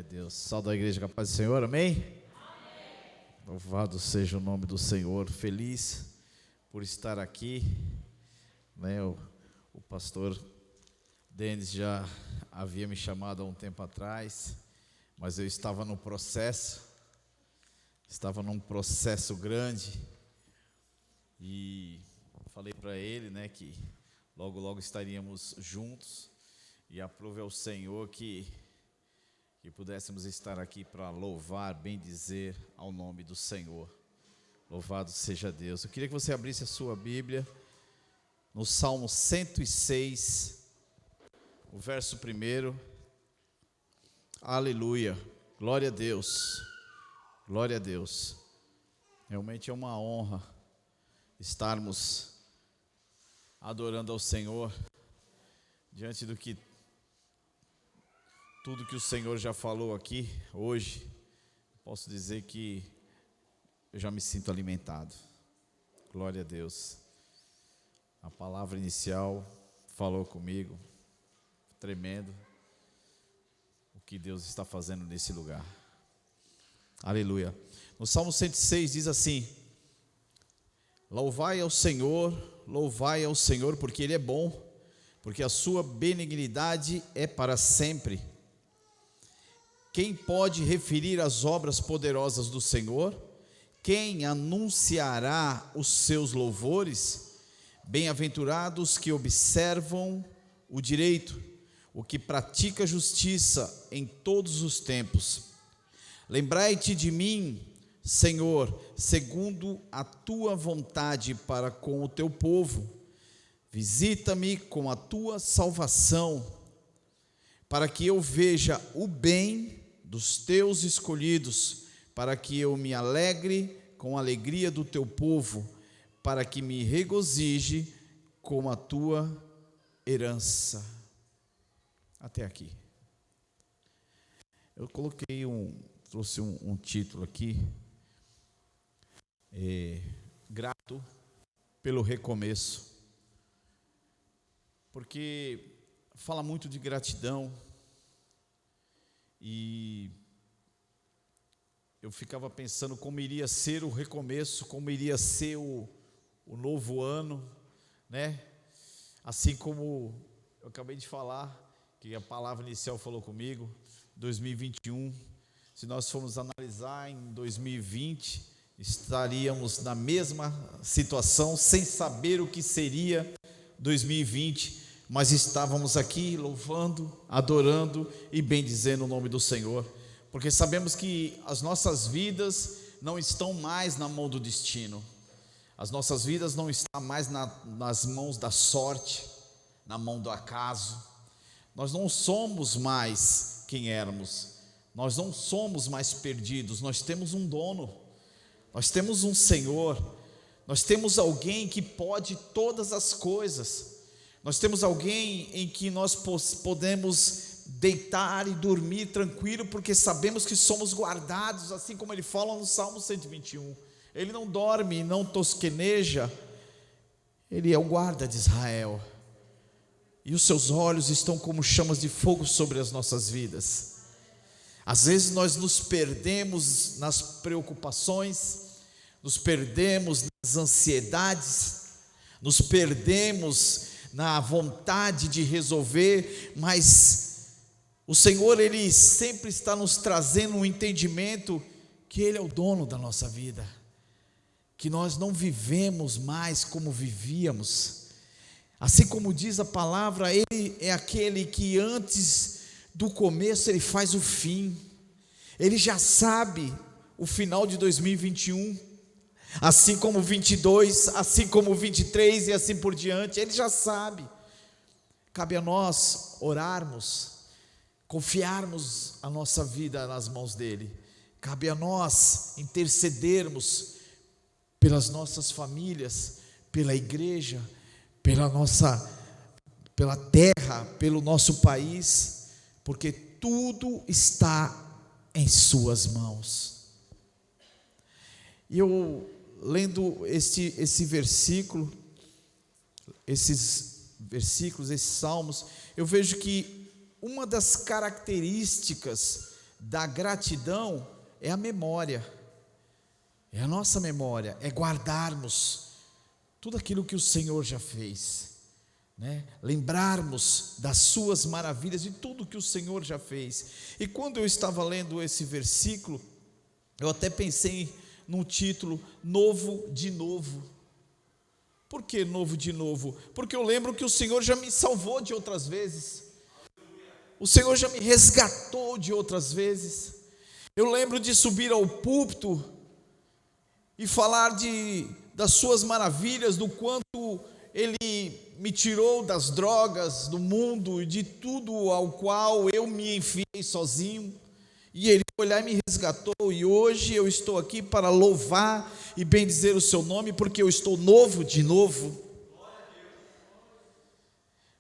Deus. Salve a igreja com a paz do Senhor, amém? Amém? Louvado seja o nome do Senhor. Feliz por estar aqui, né? O pastor Denis já havia me chamado há um tempo atrás, mas eu estava num processo grande, e falei para ele, né, que logo estaríamos juntos, e aprove ao Senhor que pudéssemos estar aqui para louvar, bendizer ao nome do Senhor. Louvado seja Deus. Eu queria que você abrisse a sua Bíblia no Salmo 106, o verso 1. Aleluia, glória a Deus, glória a Deus. Realmente é uma honra estarmos adorando ao Senhor, diante do que tudo que o Senhor já falou aqui hoje. Posso dizer que eu já me sinto alimentado. Glória a Deus. A palavra inicial falou comigo, tremendo o que Deus está fazendo nesse lugar. Aleluia. No Salmo 106 diz assim: louvai ao Senhor, porque Ele é bom, porque a sua benignidade é para sempre. Quem pode referir as obras poderosas do Senhor? Quem anunciará os seus louvores? Bem-aventurados que observam o direito, o que pratica justiça em todos os tempos. Lembrai-te de mim, Senhor, segundo a tua vontade para com o teu povo. Visita-me com a tua salvação, para que eu veja o bem dos teus escolhidos, para que eu me alegre com a alegria do teu povo, para que me regozije com a tua herança. Até aqui. Eu trouxe um título aqui, grato pelo recomeço, porque fala muito de gratidão, e eu ficava pensando como iria ser o recomeço, como iria ser o novo ano, né? Assim como eu acabei de falar, que a palavra inicial falou comigo, 2021, se nós formos analisar em 2020, estaríamos na mesma situação, sem saber o que seria 2020, mas estávamos aqui louvando, adorando e bendizendo o nome do Senhor, porque sabemos que as nossas vidas não estão mais na mão do destino, as nossas vidas não estão mais nas mãos da sorte, na mão do acaso. Nós não somos mais quem éramos, nós não somos mais perdidos, nós temos um dono, nós temos um Senhor, nós temos alguém que pode todas as coisas. Nós temos alguém em que nós podemos deitar e dormir tranquilo, porque sabemos que somos guardados, assim como ele fala no Salmo 121. Ele não dorme, não tosqueneja, ele é o guarda de Israel, e os seus olhos estão como chamas de fogo sobre as nossas vidas. Às vezes nós nos perdemos nas preocupações, nos perdemos nas ansiedades, nos perdemos na vontade de resolver, mas o Senhor, Ele sempre está nos trazendo um entendimento que Ele é o dono da nossa vida, que nós não vivemos mais como vivíamos. Assim como diz a palavra, Ele é aquele que antes do começo Ele faz o fim, Ele já sabe o final de 2021, assim como 22, assim como 23 e assim por diante, Ele já sabe. Cabe a nós orarmos, confiarmos a nossa vida nas mãos dEle. Cabe a nós intercedermos pelas nossas famílias, pela igreja, pela terra, pelo nosso país, porque tudo está em suas mãos. E eu, lendo esse versículo, esses versículos, esses salmos, eu vejo que uma das características da gratidão é a memória, é a nossa memória, é guardarmos tudo aquilo que o Senhor já fez, né? Lembrarmos das suas maravilhas, de tudo que o Senhor já fez. E quando eu estava lendo esse versículo, eu até pensei num título, Novo de Novo. Por que novo de novo? Porque eu lembro que o Senhor já me salvou de outras vezes, o Senhor já me resgatou de outras vezes. Eu lembro de subir ao púlpito e falar das suas maravilhas, do quanto Ele me tirou das drogas, do mundo e de tudo ao qual eu me enfiei sozinho, e Ele foi lá e me resgatou, e hoje eu estou aqui para louvar e bendizer o seu nome, porque eu estou novo de novo.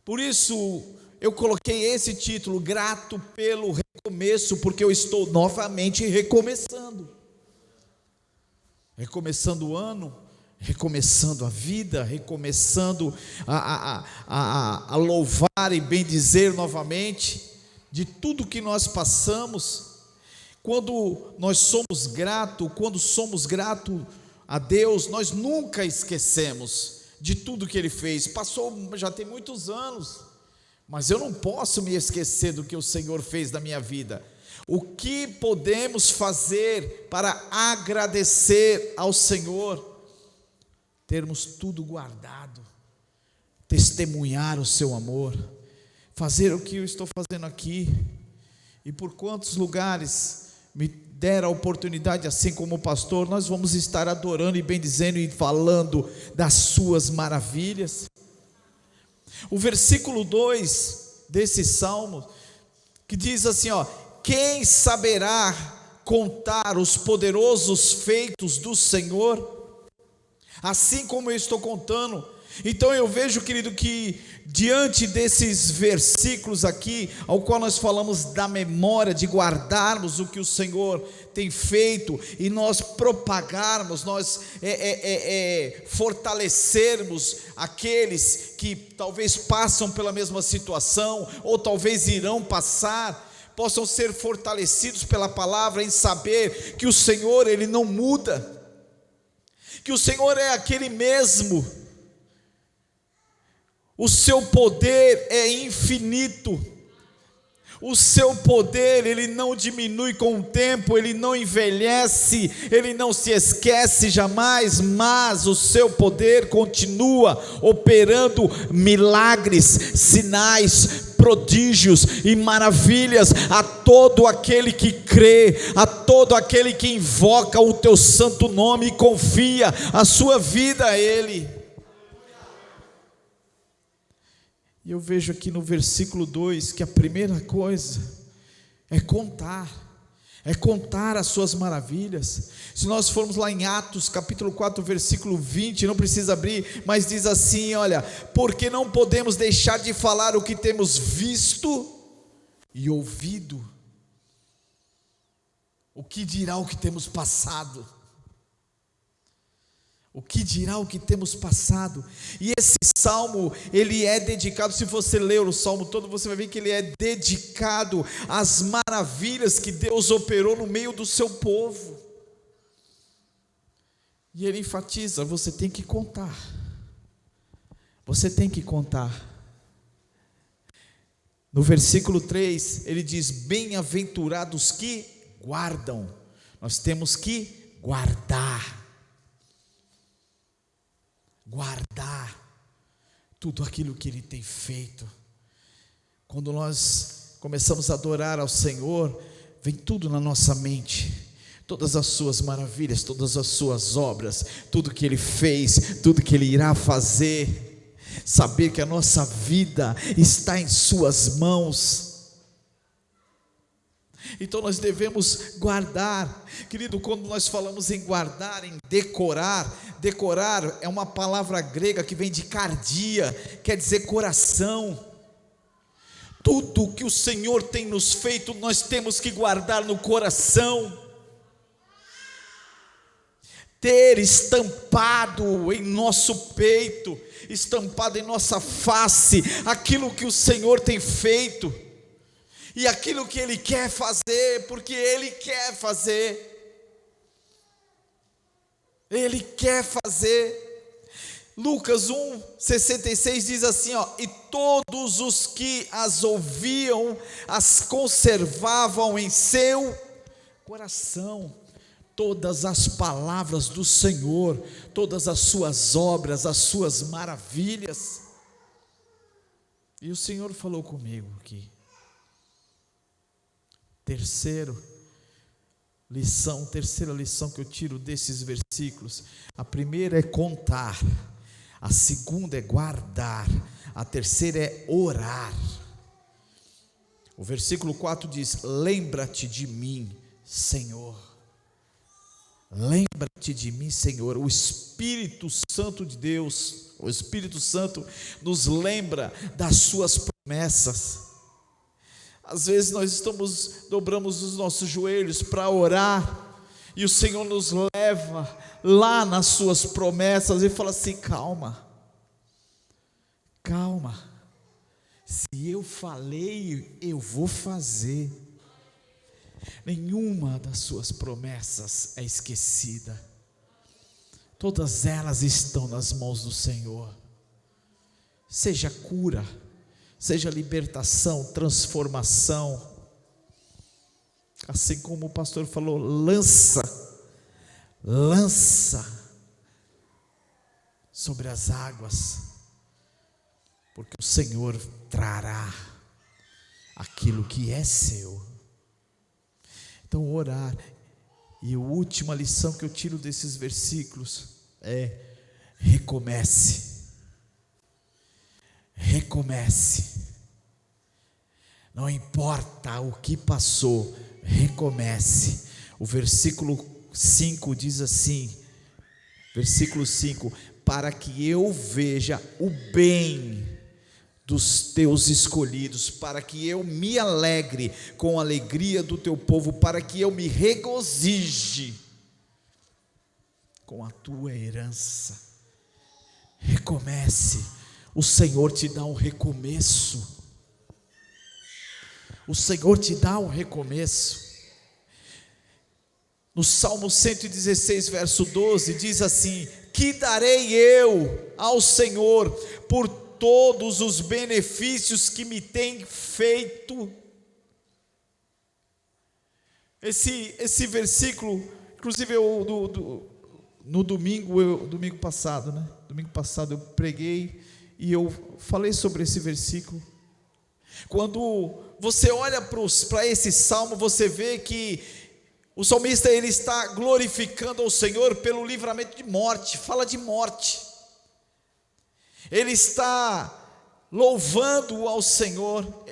Por isso eu coloquei esse título, grato pelo recomeço, porque eu estou novamente recomeçando o ano, recomeçando a vida, recomeçando a louvar e bendizer novamente, de tudo que nós passamos. Quando nós somos gratos, quando somos gratos a Deus, nós nunca esquecemos de tudo que Ele fez. Passou, já tem muitos anos, mas eu não posso me esquecer do que o Senhor fez na minha vida. O que podemos fazer para agradecer ao Senhor? Termos tudo guardado, testemunhar o seu amor, fazer o que eu estou fazendo aqui. E por quantos lugares me der a oportunidade, assim como pastor, nós vamos estar adorando e bendizendo e falando das suas maravilhas. O versículo 2 desse salmo, que diz assim, quem saberá contar os poderosos feitos do Senhor, assim como eu estou contando. Então eu vejo, querido, que diante desses versículos aqui, ao qual nós falamos da memória, de guardarmos o que o Senhor tem feito, e nós propagarmos, nós fortalecermos aqueles que talvez passam pela mesma situação, ou talvez irão passar, possam ser fortalecidos pela palavra, em saber que o Senhor, Ele não muda, que o Senhor é aquele mesmo. O seu poder é infinito, o seu poder, Ele não diminui com o tempo, Ele não envelhece, Ele não se esquece jamais, mas o seu poder continua operando milagres, sinais, prodígios e maravilhas a todo aquele que crê, a todo aquele que invoca o teu santo nome e confia a sua vida a Ele. E eu vejo aqui no versículo 2 que a primeira coisa é contar as suas maravilhas. Se nós formos lá em Atos capítulo 4 versículo 20, não precisa abrir, mas diz assim, olha, porque não podemos deixar de falar o que temos visto e ouvido. O que dirá o que temos passado? O que dirá o que temos passado? E esse salmo, ele é dedicado, se você ler o salmo todo, você vai ver que ele é dedicado às maravilhas que Deus operou no meio do seu povo. E ele enfatiza, você tem que contar. Você tem que contar. No versículo 3, ele diz, bem-aventurados que guardam. Nós temos que guardar tudo aquilo que Ele tem feito. Quando nós começamos a adorar ao Senhor, vem tudo na nossa mente, todas as suas maravilhas, todas as suas obras, tudo que Ele fez, tudo que Ele irá fazer, saber que a nossa vida está em suas mãos. Então nós devemos guardar, querido. Quando nós falamos em guardar, em decorar é uma palavra grega que vem de cardia, quer dizer coração. Tudo que o Senhor tem nos feito, nós temos que guardar no coração, ter estampado em nosso peito, estampado em nossa face, aquilo que o Senhor tem feito. e aquilo que Ele quer fazer, porque Ele quer fazer. Ele quer fazer. Lucas 1:66 diz assim, e todos os que as ouviam, as conservavam em seu coração. Todas as palavras do Senhor, todas as suas obras, as suas maravilhas. E o Senhor falou comigo aqui. Terceira lição que eu tiro desses versículos. A primeira é contar, a segunda é guardar, a terceira é orar. O versículo 4 diz: lembra-te de mim, Senhor. Lembra-te de mim, Senhor. O Espírito Santo de Deus, o Espírito Santo nos lembra das suas promessas. Às vezes nós dobramos os nossos joelhos para orar, e o Senhor nos leva lá nas suas promessas e fala assim: calma, se eu falei, eu vou fazer. Nenhuma das suas promessas é esquecida, todas elas estão nas mãos do Senhor. Seja cura, seja libertação, transformação, assim como o pastor falou, lança sobre as águas, porque o Senhor trará aquilo que é seu. Então orar. E a última lição que eu tiro desses versículos é: recomece. Não importa o que passou, recomece. O versículo 5 diz assim, versículo 5: para que eu veja o bem dos teus escolhidos, para que eu me alegre com a alegria do teu povo, para que eu me regozije com a tua herança. Recomece. O Senhor te dá um recomeço. O Senhor te dá um recomeço. No Salmo 116, verso 12, diz assim: que darei eu ao Senhor por todos os benefícios que me tem feito. Esse versículo, inclusive no domingo passado, né? Domingo passado eu preguei e eu falei sobre esse versículo. Quando você olha para esse salmo, você vê que o salmista ele está glorificando ao Senhor pelo livramento de morte. Fala de morte. Ele está louvando ao Senhor.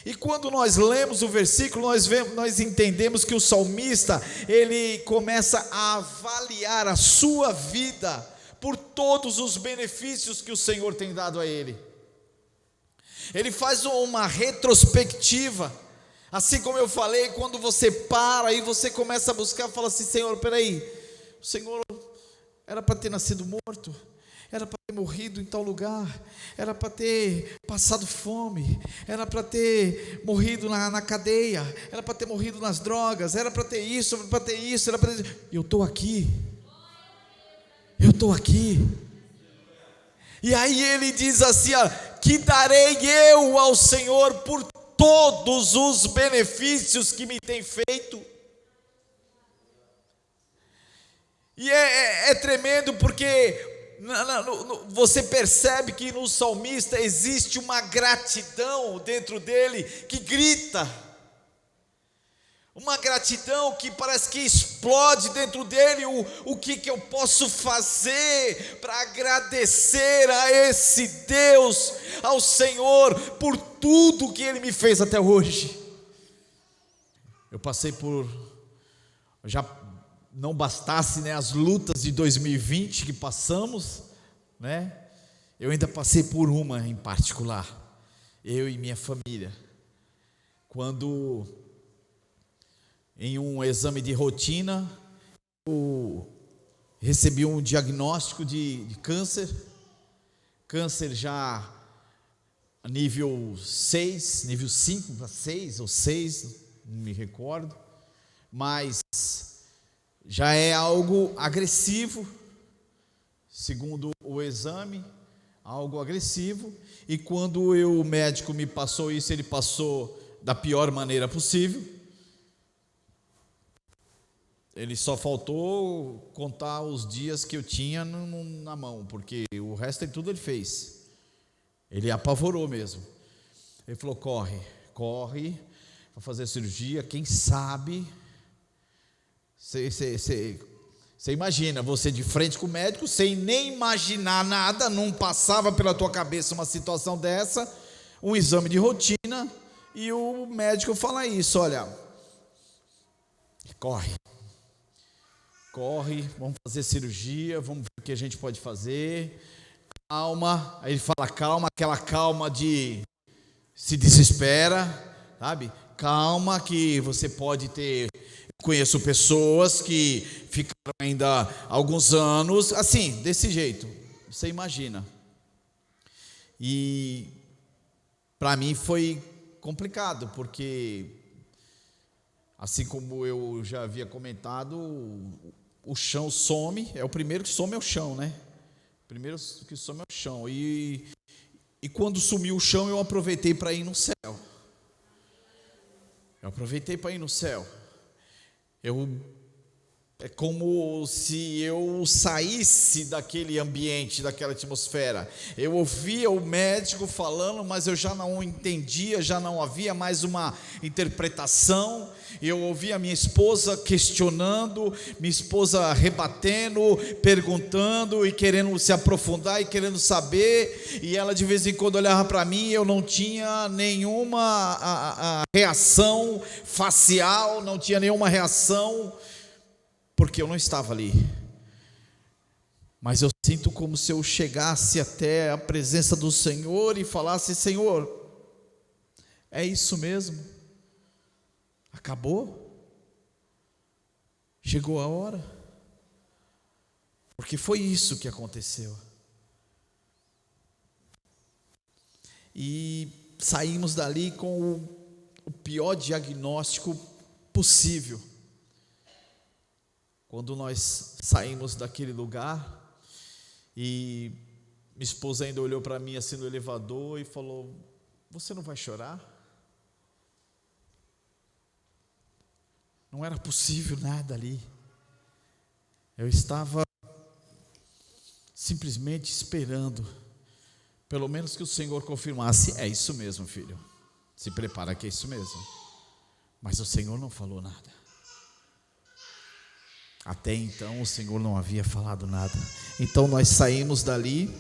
E quando nós lemos o versículo, nós entendemos que o salmista ele começa a avaliar a sua vida por todos os benefícios que o Senhor tem dado a ele. Ele faz uma retrospectiva, assim como eu falei, quando você para e você começa a buscar, fala assim: Senhor, peraí, o Senhor era para ter nascido morto, era para ter morrido em tal lugar, era para ter passado fome, era para ter morrido na cadeia, era para ter morrido nas drogas, era para ter isso, era para ter isso, era para ter... eu estou aqui. E aí ele diz assim: que darei eu ao Senhor por todos os benefícios que me tem feito. E é tremendo, porque você percebe que no salmista existe uma gratidão dentro dele que grita, uma gratidão que parece que explode dentro dele. O que eu posso fazer para agradecer a esse Deus, ao Senhor, por tudo que Ele me fez até hoje? Eu passei por, já não bastasse, né, as lutas de 2020 que passamos, né? Eu ainda passei por uma em particular, eu e minha família, quando em um exame de rotina eu recebi um diagnóstico de câncer já nível 6, nível 5 para 6 ou 6, não me recordo, mas já é algo agressivo, segundo o exame, algo agressivo. E quando o médico me passou isso, ele passou da pior maneira possível. Ele só faltou contar os dias que eu tinha na mão, porque o resto de tudo ele fez. Ele apavorou mesmo. Ele falou: corre, para fazer a cirurgia, quem sabe. Você imagina, você de frente com o médico, sem nem imaginar nada, não passava pela tua cabeça uma situação dessa, um exame de rotina, e o médico fala isso: olha, corre, vamos fazer cirurgia, vamos ver o que a gente pode fazer, calma. Aí ele fala calma, aquela calma de se desespera, sabe? Calma, que você pode ter. Conheço pessoas que ficaram ainda alguns anos assim, desse jeito, você imagina. E para mim foi complicado, porque assim como eu já havia comentado, o chão some, o primeiro que some é o chão, né? O primeiro que some é o chão. E quando sumiu o chão, eu aproveitei para ir no céu. É como se eu saísse daquele ambiente, daquela atmosfera. Eu ouvia o médico falando, mas eu já não entendia, já não havia mais uma interpretação. Eu ouvia minha esposa questionando, minha esposa rebatendo, perguntando e querendo se aprofundar e querendo saber. E ela de vez em quando olhava para mim, eu não tinha nenhuma a reação facial, não tinha nenhuma reação, porque eu não estava ali. Mas eu sinto como se eu chegasse até a presença do Senhor e falasse: Senhor, é isso mesmo? Acabou? Chegou a hora? Porque foi isso que aconteceu. E saímos dali com o pior diagnóstico possível. Quando nós saímos daquele lugar, e minha esposa ainda olhou para mim assim no elevador e falou: você não vai chorar? Não era possível nada ali. Eu estava simplesmente esperando, pelo menos que o Senhor confirmasse: é isso mesmo, filho, se prepara que é isso mesmo. Mas o Senhor não falou nada. Até então o Senhor não havia falado nada. Então nós saímos dali.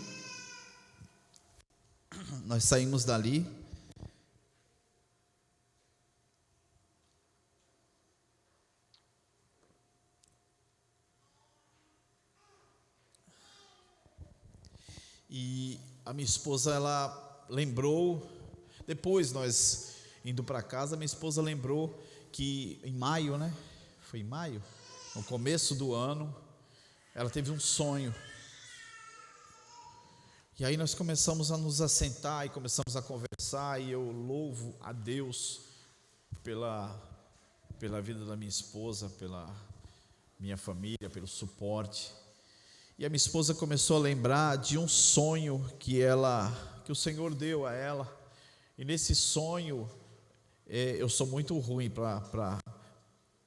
E a minha esposa, ela lembrou, depois nós indo para casa, minha esposa lembrou que em maio, né? Foi em maio, no começo do ano, ela teve um sonho. E aí nós começamos a nos assentar e começamos a conversar, e eu louvo a Deus pela vida da minha esposa, pela minha família, pelo suporte. E a minha esposa começou a lembrar de um sonho que o Senhor deu a ela. E nesse sonho, eu sou muito ruim para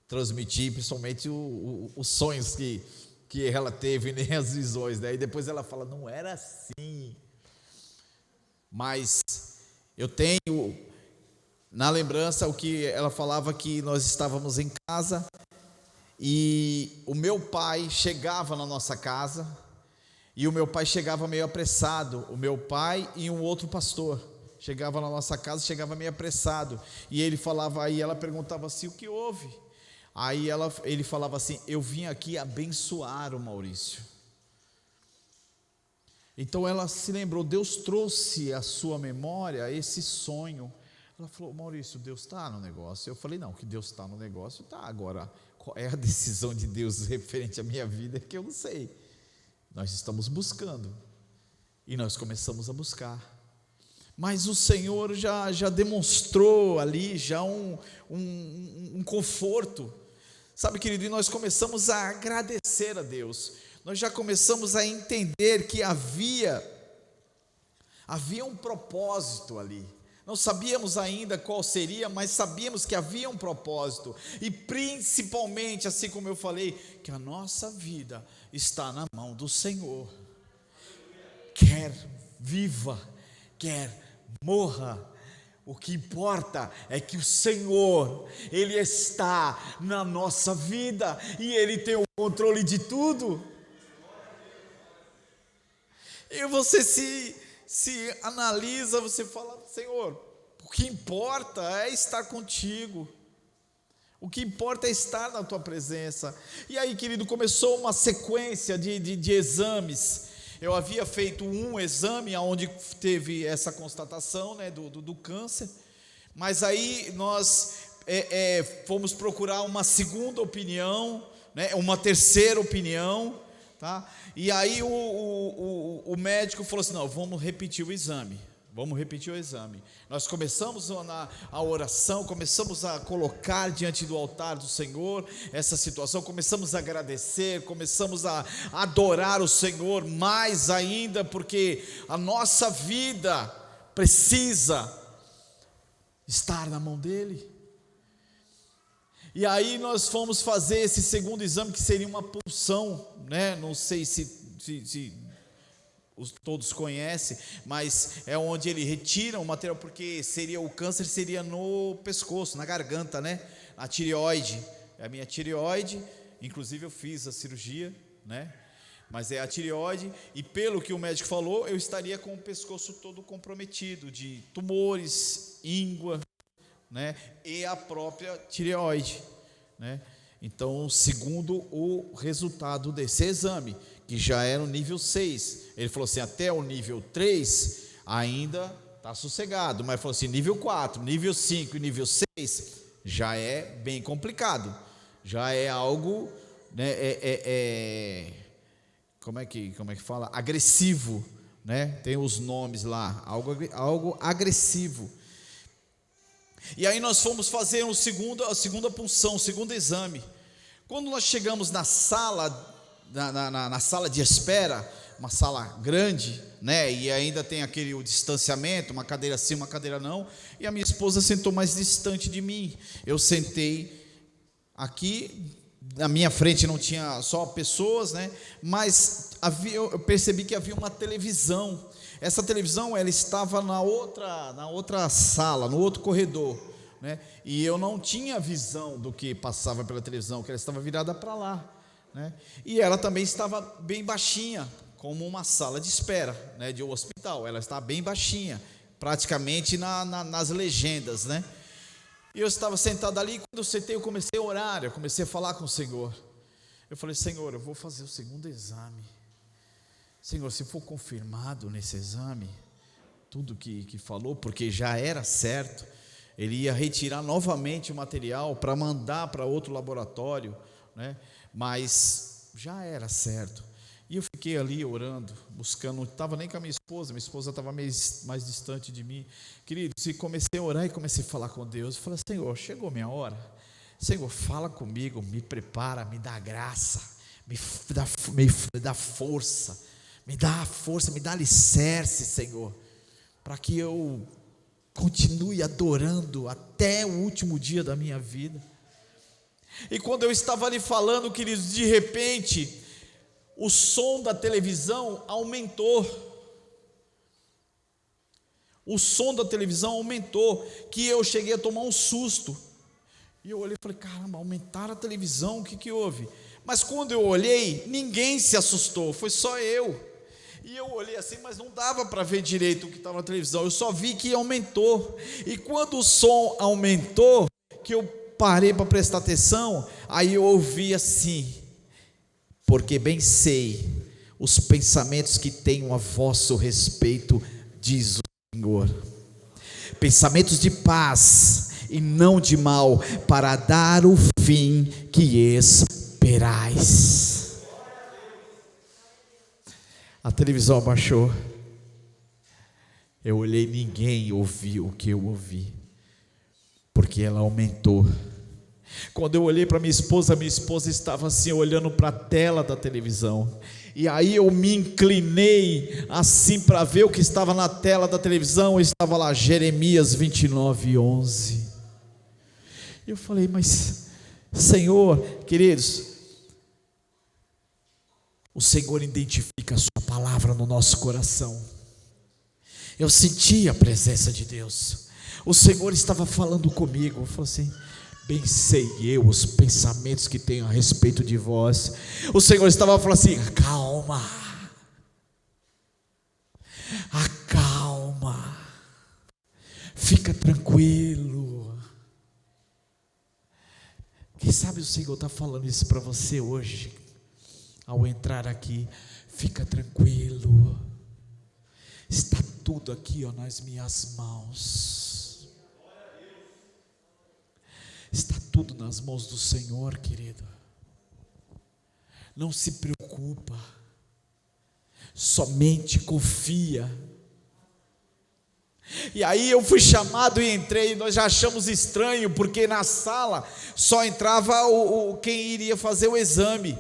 transmitir, principalmente os sonhos que ela teve, nem as visões, né? E depois ela fala: não era assim. Mas eu tenho na lembrança o que ela falava, que nós estávamos em casa e o meu pai chegava na nossa casa, e o meu pai chegava meio apressado. O meu pai e um outro pastor chegava na nossa casa, chegava meio apressado, e ele falava, aí ela perguntava assim: o que houve? Aí ele falava assim: eu vim aqui abençoar o Maurício. Então ela se lembrou, Deus trouxe à sua memória esse sonho. Ela falou: Maurício, Deus está no negócio. Eu falei: não, que Deus está no negócio, está. Agora, qual é a decisão de Deus referente à minha vida, que eu não sei. Nós estamos buscando, e nós começamos a buscar. mas o Senhor já demonstrou ali, já um conforto, sabe, querido, e nós começamos a agradecer a Deus, nós já começamos a entender que havia um propósito ali, não sabíamos ainda qual seria, mas sabíamos que havia um propósito, e principalmente, assim como eu falei, que a nossa vida está na mão do Senhor, quer viva, quer morra, o que importa é que o Senhor, Ele está na nossa vida, e Ele tem o controle de tudo, e você se analisa, você fala, Senhor, o que importa é estar contigo, o que importa é estar na tua presença. E aí, querido, começou uma sequência de exames. Eu havia feito um exame onde teve essa constatação, né, do câncer, mas aí nós fomos procurar uma segunda opinião, né, uma terceira opinião, tá? E aí o médico falou assim, não, vamos repetir o exame. Nós começamos a oração, começamos a colocar diante do altar do Senhor essa situação, começamos a agradecer, começamos a adorar o Senhor mais ainda, porque a nossa vida precisa estar na mão dEle. E aí nós fomos fazer esse segundo exame, que seria uma punção, né? Não sei se todos conhecem, mas é onde ele retira o material, porque o câncer seria no pescoço, na garganta, né? A tireoide, é a minha tireoide, inclusive eu fiz a cirurgia, né? Mas é a tireoide, e pelo que o médico falou, eu estaria com o pescoço todo comprometido, de tumores, íngua, né? E a própria tireoide, né? Então, segundo o resultado desse exame, que já era o nível 6, ele falou assim, até o nível 3 ainda está sossegado, mas falou assim, nível 4, nível 5 e nível 6 já é bem complicado, já é algo, né, como é que fala? Agressivo, né? Tem os nomes lá, algo agressivo. E aí nós fomos fazer a segunda punção, o segundo exame. Quando nós chegamos na sala, na sala de espera, uma sala grande, né? E ainda tem o distanciamento, uma cadeira sim, uma cadeira não, e a minha esposa sentou mais distante de mim. Eu sentei aqui, na minha frente não tinha só pessoas, né? Mas eu percebi que havia uma televisão. Essa televisão, ela estava na outra sala, no outro corredor, né? E eu não tinha visão do que passava pela televisão, que ela estava virada para lá, né? E ela também estava bem baixinha, como uma sala de espera, né, de um hospital. Ela estava bem baixinha, praticamente nas legendas, né? E eu estava sentado ali, e quando eu sentei, eu comecei a orar, eu comecei a falar com o Senhor. Eu falei, Senhor, eu vou fazer o segundo exame. Senhor, se for confirmado nesse exame, tudo que falou, porque já era certo, ele ia retirar novamente o material para mandar para outro laboratório, né? Mas já era certo. E eu fiquei ali orando, buscando, não estava nem com a minha esposa estava mais distante de mim. Querido, comecei a orar e comecei a falar com Deus. Eu falei, Senhor, chegou a minha hora. Senhor, fala comigo, me prepara, me dá graça, me dá força, me dá alicerce, Senhor, para que eu continue adorando até o último dia da minha vida. E quando eu estava ali falando, queridos, de repente, o som da televisão aumentou. O som da televisão aumentou, que eu cheguei a tomar um susto. E eu olhei e falei, caramba, aumentaram a televisão, o que houve? Mas quando eu olhei, ninguém se assustou, foi só eu. E eu olhei assim, mas não dava para ver direito o que estava na televisão, eu só vi que aumentou. E quando o som aumentou, que eu parei para prestar atenção, aí eu ouvi assim, porque bem sei os pensamentos que tenho a vosso respeito, diz o Senhor, pensamentos de paz e não de mal, para dar o fim que esperais. A televisão abaixou, Eu olhei, ninguém ouviu o que eu ouvi, porque ela aumentou. Quando eu olhei para minha esposa estava assim, olhando para a tela da televisão. E aí eu me inclinei assim para ver o que estava na tela da televisão. Estava lá Jeremias 29:11. Eu falei, mas Senhor, queridos, o Senhor identifica a sua palavra no nosso coração. Eu senti a presença de Deus. O Senhor estava falando comigo. Eu falei assim, bem sei eu os pensamentos que tenho a respeito de vós. O Senhor estava falando assim, acalma, fica tranquilo. Quem sabe o Senhor está falando isso para você hoje, ao entrar aqui. Fica tranquilo, está tudo aqui nas minhas mãos. Está tudo nas mãos do Senhor, querido. Não se preocupa, somente confia. E aí eu fui chamado e entrei. Nós já achamos estranho, porque na sala só entrava quem iria fazer o exame.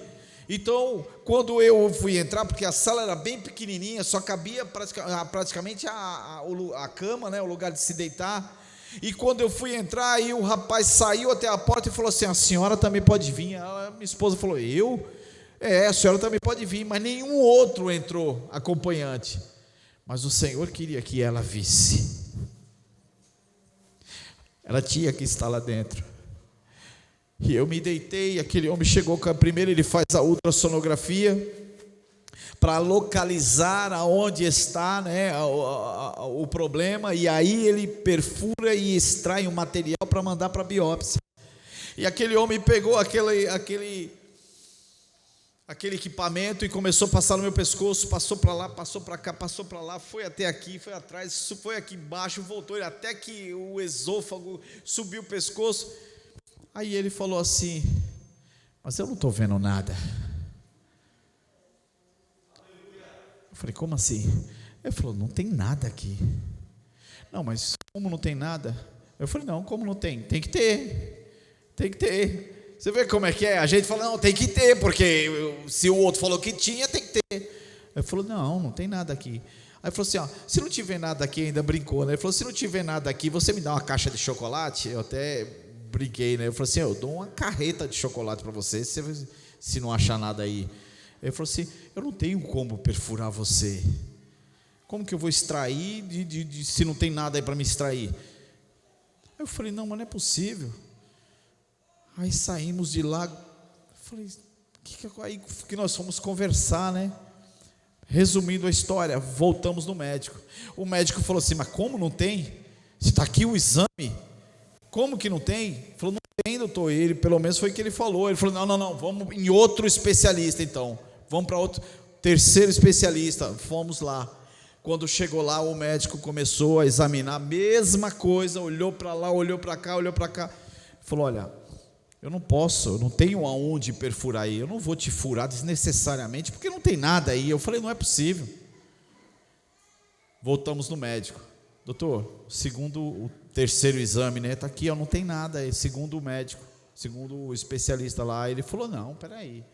Então, quando eu fui entrar, porque a sala era bem pequenininha, só cabia praticamente a cama, né, o lugar de se deitar. E quando eu fui entrar, aí o rapaz saiu até a porta e falou assim, a senhora também pode vir. Minha esposa falou, eu? A senhora também pode vir, mas nenhum outro entrou acompanhante. Mas o Senhor queria que ela visse. Ela tinha que estar lá dentro. E eu me deitei, aquele homem chegou, primeiro ele faz a ultrassonografia, para localizar aonde está, né, o problema, e aí ele perfura e extrai um material para mandar para biópsia. E aquele homem pegou aquele equipamento e começou a passar no meu pescoço, passou para lá, passou para cá, passou para lá, foi até aqui, foi atrás, foi aqui embaixo, voltou, até que o esôfago subiu o pescoço. Aí ele falou assim, mas eu não estou vendo nada. Eu falei, como assim? Ele falou, não tem nada aqui. Não, mas como não tem nada? Eu falei, não, como não tem? Tem que ter. Tem que ter. Você vê como é que é? A gente fala, não, tem que ter, porque se o outro falou que tinha, tem que ter. Ele falou, não tem nada aqui. Aí falou assim, se não tiver nada aqui, ainda brincou, né? Ele falou, se não tiver nada aqui, você me dá uma caixa de chocolate? Eu até brinquei, né? Eu falei assim, eu dou uma carreta de chocolate para você, se não achar nada aí. Ele falou assim, eu não tenho como perfurar você. Como que eu vou extrair se não tem nada aí para me extrair? Aí eu falei, não, mas não é possível. Aí saímos de lá, falei, aí que nós fomos conversar, né? Resumindo a história, voltamos no médico. O médico falou assim, mas como não tem? Se está aqui o exame, como que não tem? Ele falou, não tem, doutor. Ele, pelo menos foi o que ele falou. Ele falou, não, vamos em outro especialista então. Vamos para outro, terceiro especialista. Fomos lá. Quando chegou lá, o médico começou a examinar a mesma coisa, olhou para lá, olhou para cá, olhou para cá. Falou, olha, eu não tenho aonde perfurar aí, eu não vou te furar desnecessariamente, porque não tem nada aí. Eu falei, não é possível. Voltamos no médico. Doutor, segundo o terceiro exame, né, está aqui, não tem nada aí, segundo o médico, segundo o especialista lá. Ele falou, não, peraí,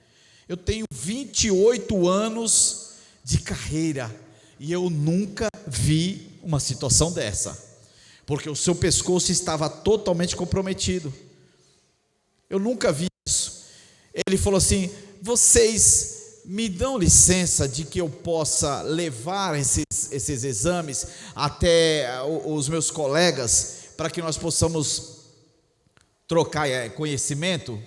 eu tenho 28 anos de carreira, e eu nunca vi uma situação dessa, porque o seu pescoço estava totalmente comprometido. Eu nunca vi isso. Ele falou assim, vocês me dão licença de que eu possa levar esses exames até os meus colegas, para que nós possamos trocar conhecimento? Ele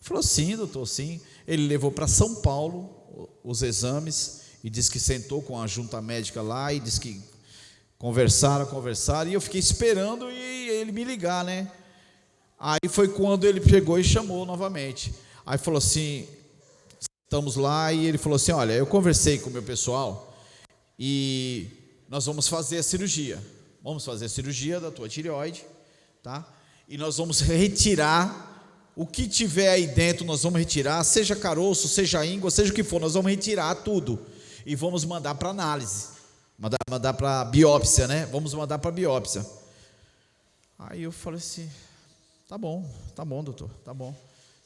falou, sim, doutor, sim. Ele levou para São Paulo os exames, e disse que sentou com a junta médica lá, e disse que conversaram, e eu fiquei esperando ele me ligar, né? Aí foi quando ele pegou e chamou novamente. Aí falou assim, estamos lá, e ele falou assim, olha, eu conversei com o meu pessoal, e nós vamos fazer a cirurgia. Vamos fazer a cirurgia da tua tireoide, tá? E nós vamos retirar o que tiver aí dentro, nós vamos retirar, seja caroço, seja íngua, seja o que for, nós vamos retirar tudo, e vamos mandar para análise, Mandar para biópsia, né? Vamos mandar para biópsia. Aí eu falei assim, tá bom, doutor, tá bom.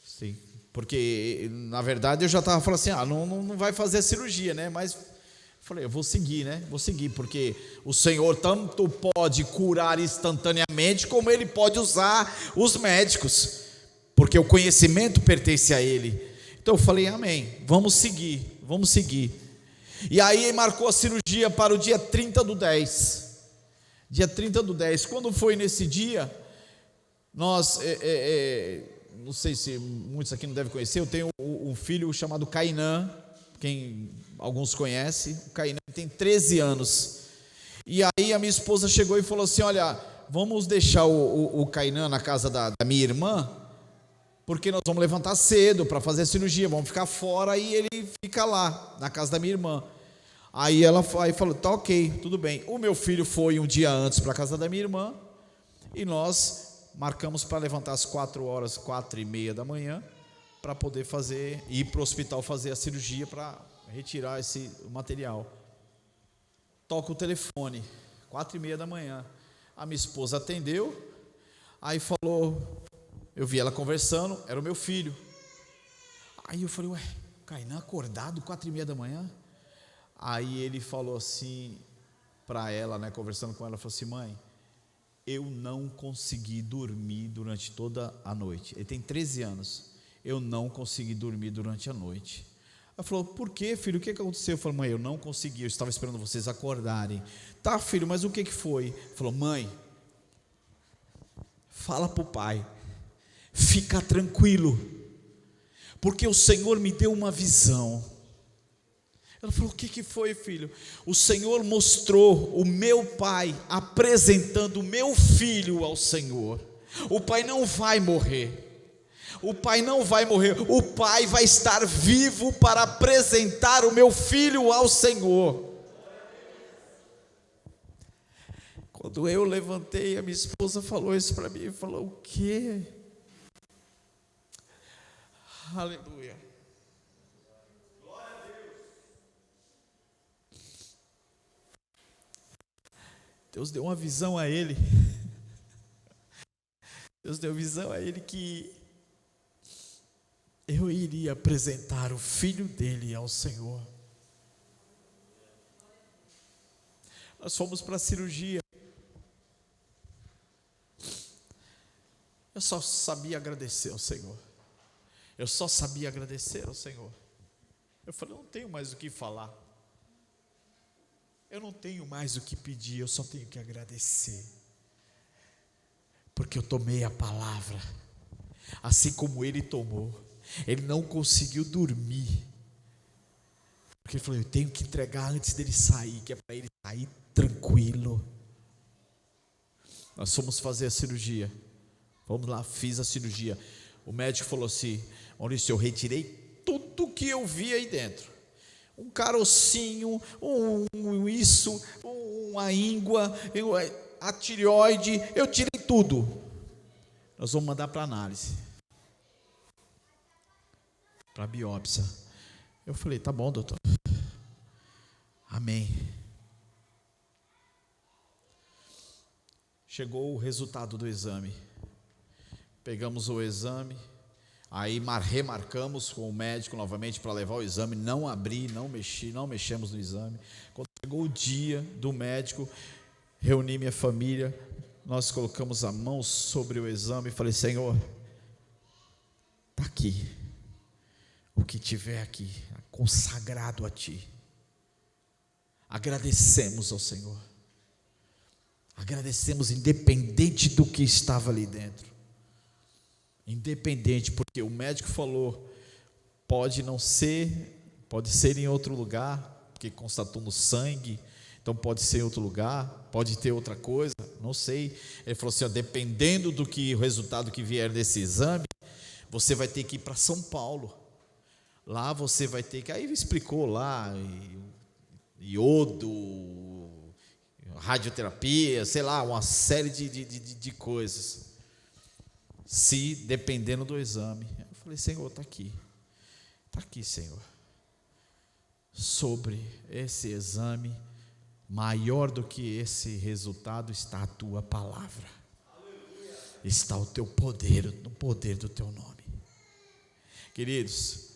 Sim, porque na verdade eu já estava falando assim, não vai fazer a cirurgia, né? Mas falei, eu vou seguir, né? Vou seguir, porque o Senhor tanto pode curar instantaneamente, como Ele pode usar os médicos, porque o conhecimento pertence a Ele. Então eu falei, amém, vamos seguir. E aí marcou a cirurgia para o dia 30/10. Dia 30/10. Quando foi nesse dia, nós, não sei se muitos aqui não devem conhecer, eu tenho um filho chamado Cainã, quem alguns conhecem. O Cainã tem 13 anos. E aí a minha esposa chegou e falou assim, olha, vamos deixar o Cainã na casa da minha irmã, porque nós vamos levantar cedo para fazer a cirurgia, vamos ficar fora e ele fica lá, na casa da minha irmã. Aí ela falou, tá ok, tudo bem. O meu filho foi um dia antes para a casa da minha irmã, e nós marcamos para levantar às 4h, 4h30 da manhã, para poder ir para o hospital fazer a cirurgia, para retirar esse material. Toca o telefone, 4h30 da manhã, a minha esposa atendeu, aí falou, eu vi ela conversando, era o meu filho. Aí eu falei, Cainã acordado, 4h30 da manhã? Aí ele falou assim para ela, né, conversando com ela, falou assim, mãe, eu não consegui dormir durante toda a noite. Ele tem 13 anos, eu não consegui dormir durante a noite. Ela falou, por quê, filho, o que aconteceu? Eu falei, mãe, eu não consegui, eu estava esperando vocês acordarem. Tá, filho, mas o que foi? Ele falou, mãe, fala para o pai, fica tranquilo, porque o Senhor me deu uma visão. Ela falou, o que foi, filho? O Senhor mostrou o meu pai apresentando o meu filho ao Senhor. O pai não vai morrer. O pai vai estar vivo para apresentar o meu filho ao Senhor. Quando eu levantei, a minha esposa falou isso para mim, falou, o quê? Aleluia. Glória a Deus. Deus deu uma visão a ele. Deus deu visão a ele que eu iria apresentar o filho dele ao Senhor. Nós fomos para a cirurgia. Eu só sabia agradecer ao Senhor. Eu falei, eu não tenho mais o que falar. Eu não tenho mais o que pedir, eu só tenho que agradecer. Porque eu tomei a palavra, assim como ele tomou. Ele não conseguiu dormir, porque ele falou, eu tenho que entregar antes dele sair, que é para ele sair tranquilo. Nós fomos fazer a cirurgia. Vamos lá, fiz a cirurgia. O médico falou assim, Maurício, eu retirei tudo que eu vi aí dentro. Um carocinho, uma íngua, a tireoide, eu tirei tudo. Nós vamos mandar para análise, para biópsia. Eu falei, tá bom, doutor. Amém. Chegou o resultado do exame. Pegamos o exame, aí remarcamos com o médico novamente para levar o exame, não abri, não mexemos no exame. Quando chegou o dia do médico, reuni minha família, nós colocamos a mão sobre o exame e falei, Senhor, está aqui, o que tiver aqui, consagrado a Ti. Agradecemos ao Senhor, agradecemos independente do que estava ali dentro. Independente, porque o médico falou, pode não ser, pode ser em outro lugar, porque constatou no sangue, então pode ser em outro lugar, pode ter outra coisa, não sei. Ele falou assim, dependendo do que o resultado que vier desse exame, você vai ter que ir para São Paulo. Lá você vai ter que, aí ele explicou lá, iodo, radioterapia, sei lá, uma série de coisas. Se dependendo do exame. Eu falei, Senhor, está aqui, Senhor, sobre esse exame, maior do que esse resultado está a tua palavra, está o teu poder, no poder do teu nome. Queridos,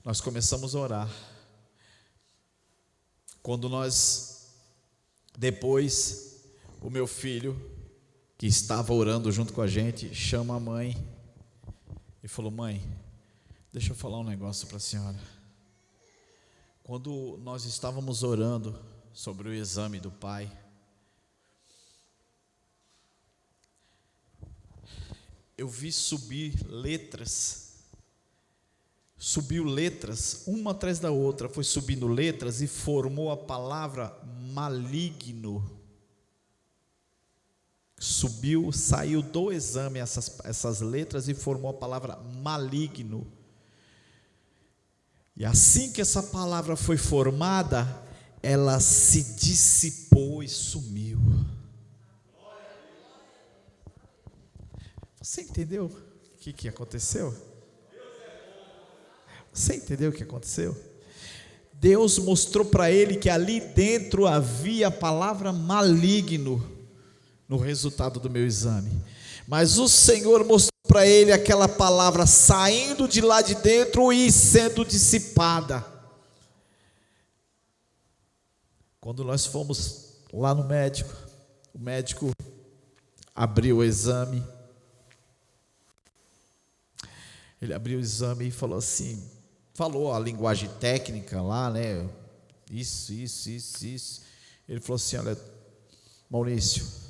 nós começamos a orar. Quando depois, o meu filho, que estava orando junto com a gente, chama a mãe e falou: mãe, deixa eu falar um negócio para a senhora. Quando nós estávamos orando sobre o exame do pai, eu vi subir letras, subiu letras, uma atrás da outra, foi subindo letras e formou a palavra maligno. Subiu, saiu do exame essas letras e formou a palavra maligno. E assim que essa palavra foi formada, ela se dissipou e sumiu. Você entendeu o que aconteceu? Você entendeu o que aconteceu? Deus mostrou para ele que ali dentro havia a palavra maligno no resultado do meu exame, mas o Senhor mostrou para ele aquela palavra saindo de lá de dentro e sendo dissipada. Quando nós fomos lá no médico, o médico abriu o exame, ele abriu o exame e falou assim, falou a linguagem técnica lá, né, isso, ele falou assim: olha, Maurício,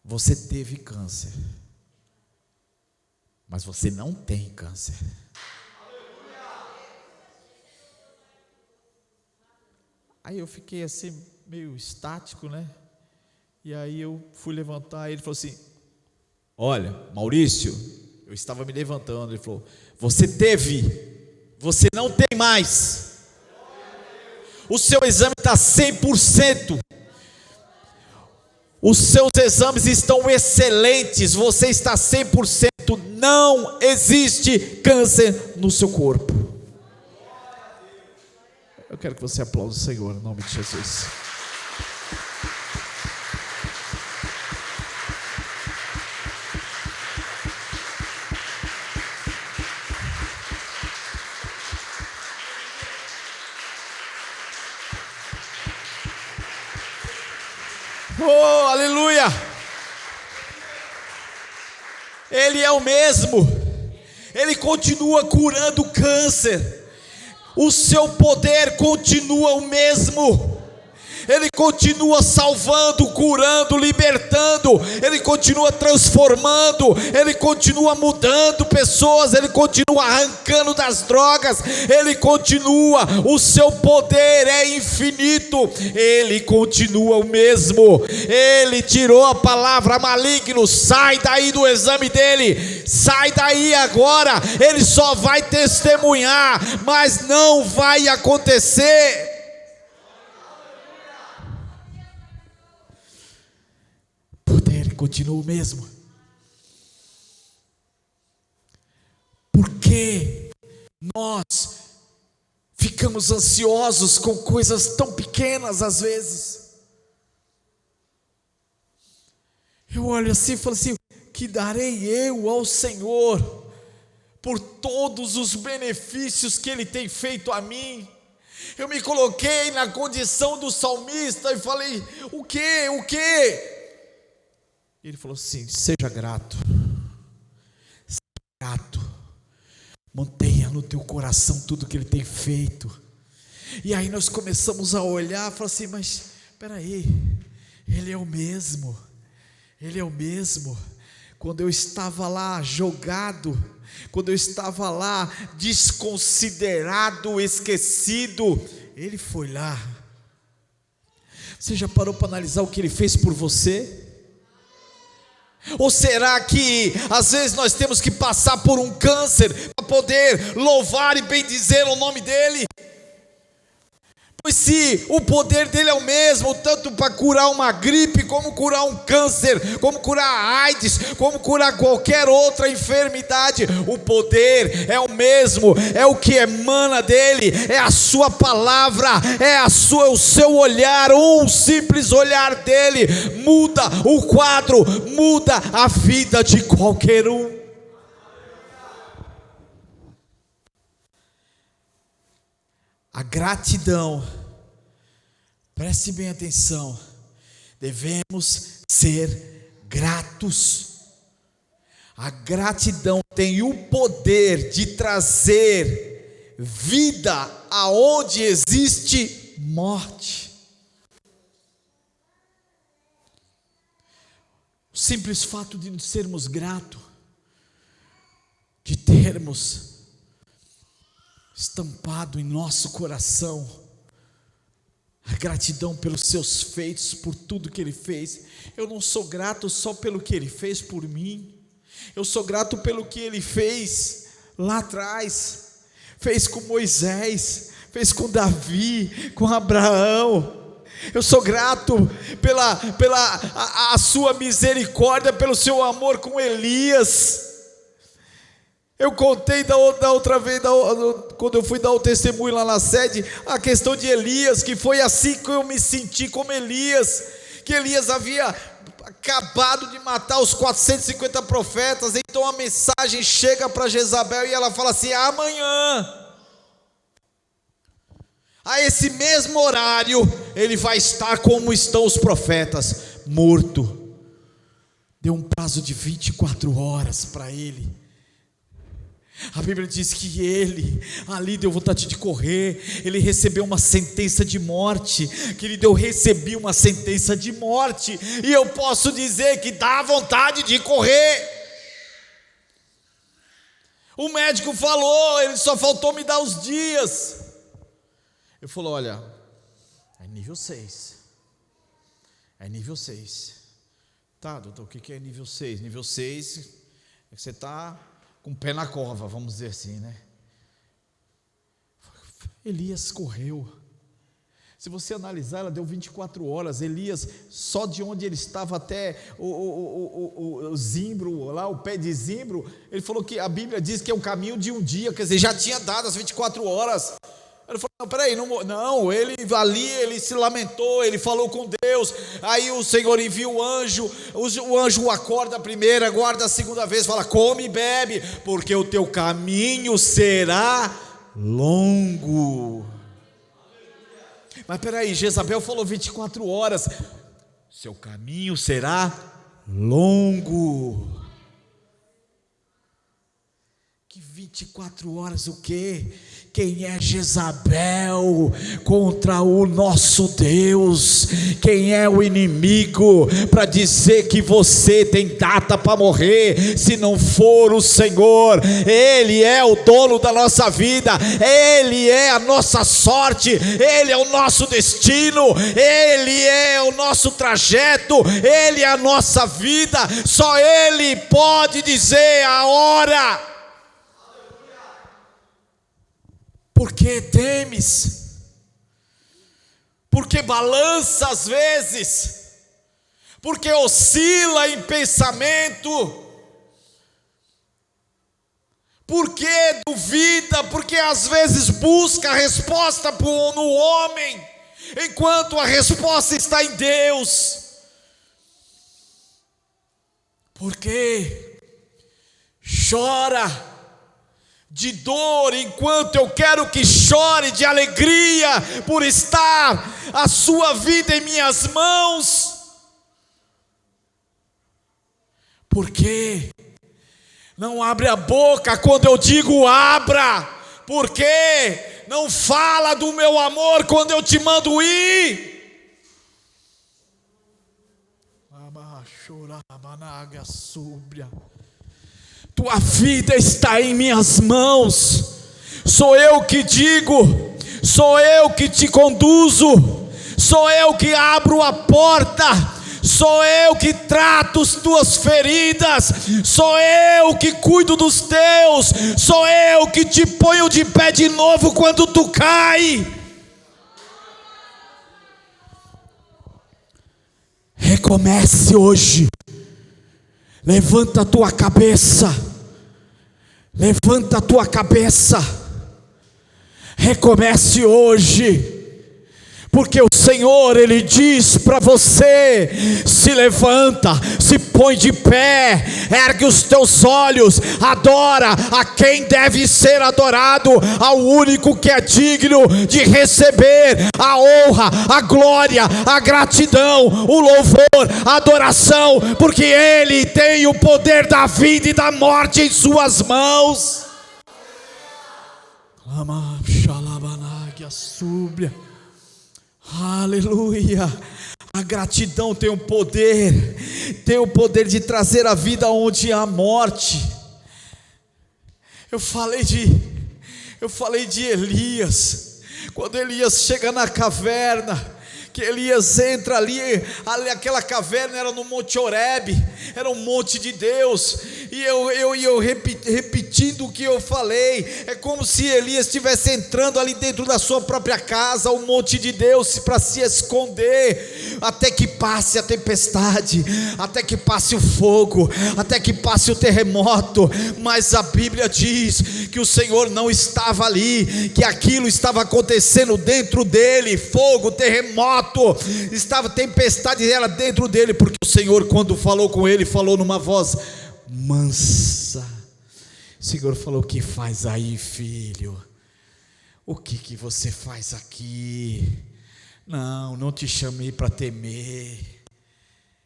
você teve câncer, mas você não tem câncer. Aí eu fiquei assim, meio estático, né? E aí eu fui levantar, e ele falou assim: olha, Maurício, eu estava me levantando, ele falou: você teve, você não tem mais. O seu exame está 100%. Os seus exames estão excelentes, você está 100%, não existe câncer no seu corpo. Eu quero que você aplaude o Senhor, em nome de Jesus. Oh, aleluia! Ele é o mesmo, Ele continua curando câncer, o seu poder continua o mesmo, Ele continua salvando, curando, libertando, Ele continua transformando, Ele continua mudando pessoas, Ele continua arrancando das drogas, Ele continua, o seu poder é infinito, Ele continua o mesmo. Ele tirou a palavra maligno, sai daí do exame dele, sai daí agora, ele só vai testemunhar, mas não vai acontecer. Continua o mesmo. Porque nós ficamos ansiosos com coisas tão pequenas às vezes. Eu olho assim e falo assim: que darei eu ao Senhor por todos os benefícios que Ele tem feito a mim? Eu me coloquei na condição do salmista e falei: o quê? Ele falou assim: seja grato, mantenha no teu coração tudo que Ele tem feito. E aí nós começamos a olhar e falar assim: mas espera aí, Ele é o mesmo, quando eu estava lá jogado, quando eu estava lá desconsiderado, esquecido, Ele foi lá. Você já parou para analisar o que Ele fez por você? Ou será que às vezes nós temos que passar por um câncer para poder louvar e bendizer o nome dEle? Pois se o poder dele é o mesmo, tanto para curar uma gripe, como curar um câncer, como curar a AIDS, como curar qualquer outra enfermidade, o poder é o mesmo, é o que emana dele, é a sua palavra, é o seu olhar, um simples olhar dele muda o quadro, muda a vida de qualquer um. A gratidão, preste bem atenção, devemos ser gratos. A gratidão tem o poder de trazer vida aonde existe morte. O simples fato de sermos gratos, de termos estampado em nosso coração a gratidão pelos seus feitos, por tudo que Ele fez. Eu não sou grato só pelo que Ele fez por mim, eu sou grato pelo que Ele fez lá atrás, fez com Moisés, fez com Davi, com Abraão. Eu sou grato pela a sua misericórdia, pelo seu amor com Elias. Eu contei da outra vez, quando eu fui dar o testemunho lá na sede, a questão de Elias, que foi assim que eu me senti como Elias, que Elias havia acabado de matar os 450 profetas, então a mensagem chega para Jezabel e ela fala assim: amanhã, a esse mesmo horário, ele vai estar como estão os profetas, morto. Deu um prazo de 24 horas para ele. A Bíblia diz que ele, ali deu vontade de correr, ele recebeu uma sentença de morte, eu recebi uma sentença de morte, e eu posso dizer que dá vontade de correr. O médico falou, ele só faltou me dar os dias. Ele falou: olha, é nível 6. É nível 6. Tá, doutor, o que é nível 6? Nível 6 é que você está com o pé na cova, vamos dizer assim, né? Elias correu. Se você analisar, ela deu 24 horas. Elias, só de onde ele estava até o zimbro, lá o pé de zimbro, ele falou que a Bíblia diz que é o caminho de um dia, quer dizer, já tinha dado as 24 horas. Ele falou: não, peraí, não, ele ali, ele se lamentou, ele falou com Deus, aí o Senhor envia o anjo o acorda a primeira, aguarda a segunda vez, fala: come e bebe, porque o teu caminho será longo. Mas peraí, Jezabel falou 24 horas, seu caminho será longo. Que 24 horas o quê? Quem é Jezabel contra o nosso Deus? Quem é o inimigo para dizer que você tem data para morrer, se não for o Senhor? Ele é o dono da nossa vida, Ele é a nossa sorte, Ele é o nosso destino, Ele é o nosso trajeto, Ele é a nossa vida. Só Ele pode dizer a hora. Por que temes? Por que balança às vezes? Por que oscila em pensamento? Por que duvida? Por que às vezes busca a resposta no homem, enquanto a resposta está em Deus? Por que chora de dor, enquanto eu quero que chore de alegria, por estar a sua vida em minhas mãos? Por que não abre a boca quando eu digo abra? Por que não fala do meu amor quando eu te mando ir? Tua vida está em minhas mãos, sou eu que digo, sou eu que te conduzo, sou eu que abro a porta, sou eu que trato as tuas feridas, sou eu que cuido dos teus, sou eu que te ponho de pé de novo quando tu cai. Recomece hoje. Levanta a tua cabeça. Levanta a tua cabeça. Recomece hoje. Porque o Senhor, Ele diz para você: se levanta, se põe de pé, ergue os teus olhos, adora a quem deve ser adorado, ao único que é digno de receber a honra, a glória, a gratidão, o louvor, a adoração, porque Ele tem o poder da vida e da morte em suas mãos. Aleluia. A gratidão tem o poder de trazer a vida onde há morte. Eu falei de Elias, quando Elias chega na caverna, que Elias entra ali, aquela caverna era no Monte Horebe, era um monte de Deus, e eu repetindo o que eu falei, é como se Elias estivesse entrando ali dentro da sua própria casa, o monte de Deus, para se esconder, até que passe a tempestade, até que passe o fogo, até que passe o terremoto. Mas a Bíblia diz que o Senhor não estava ali, que aquilo estava acontecendo dentro dele, fogo, terremoto, estava tempestade, era dentro dele, porque o Senhor, quando falou com ele, falou numa voz mansa. O Senhor falou: o que faz aí, filho? O que você faz aqui? Não te chamei para temer.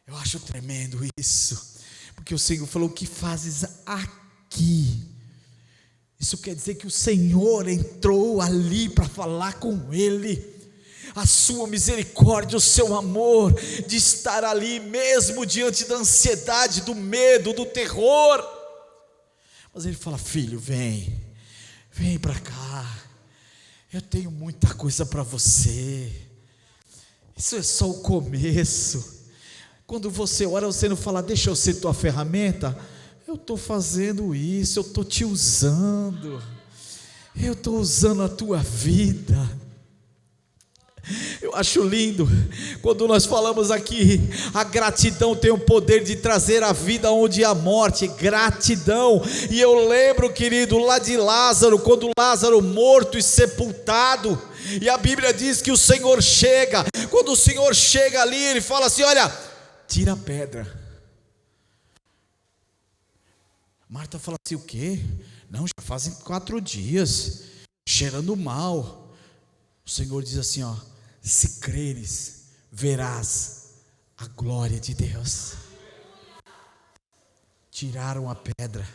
Eu acho tremendo isso, porque o Senhor falou: o que fazes aqui? Isso quer dizer que o Senhor entrou ali para falar com ele. A sua misericórdia, o seu amor, de estar ali mesmo diante da ansiedade, do medo, do terror. Mas ele fala: filho, vem para cá, eu tenho muita coisa para você. Isso é só o começo. Quando você ora, você não fala: deixa eu ser tua ferramenta. Eu estou fazendo isso, eu estou te usando, eu estou usando a tua vida. Eu acho lindo quando nós falamos aqui, a gratidão tem o poder de trazer a vida onde há morte. Gratidão. E eu lembro, querido, lá de Lázaro, quando Lázaro morto e sepultado, e a Bíblia diz que o Senhor chega. Quando o Senhor chega ali, Ele fala assim: olha, tira a pedra. Marta fala assim: o quê? Não, já fazem 4 dias, cheirando mal. O Senhor diz assim: ó, se creres, verás a glória de Deus. Tiraram a pedra.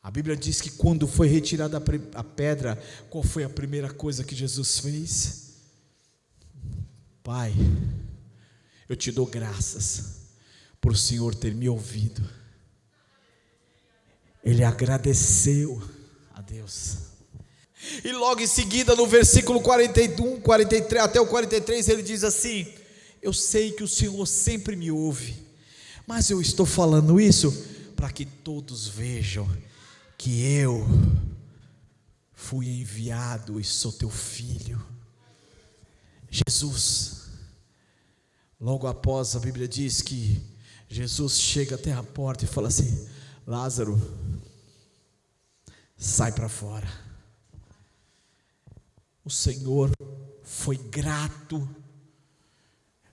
A Bíblia diz que quando foi retirada a pedra, qual foi a primeira coisa que Jesus fez? Pai, eu te dou graças por o Senhor ter me ouvido. Ele agradeceu a Deus. E logo em seguida, no versículo 41, 43, até o 43, ele diz assim: eu sei que o Senhor sempre me ouve, mas eu estou falando isso para que todos vejam que eu fui enviado e sou teu filho. Jesus, logo após, a Bíblia diz que Jesus chega até a porta e fala assim: Lázaro, sai para fora. O Senhor foi grato,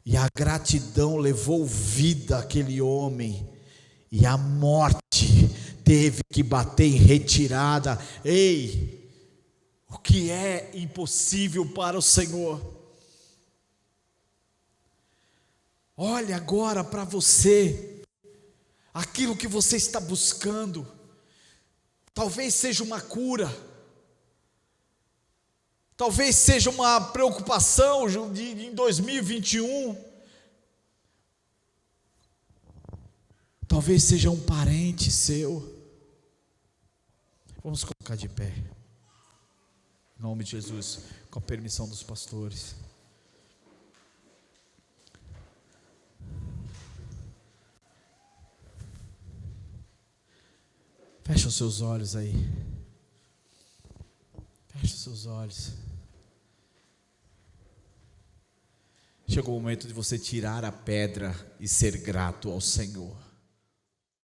e a gratidão levou vida àquele homem, e a morte teve que bater em retirada. Ei, o que é impossível para o Senhor? Olha agora para você, aquilo que você está buscando, talvez seja uma cura, talvez seja uma preocupação em 2021, talvez seja um parente seu. Vamos colocar de pé, em nome de Jesus, com a permissão dos pastores. Fecha os seus olhos aí. Fecha os seus olhos. Chegou o momento de você tirar a pedra e ser grato ao Senhor.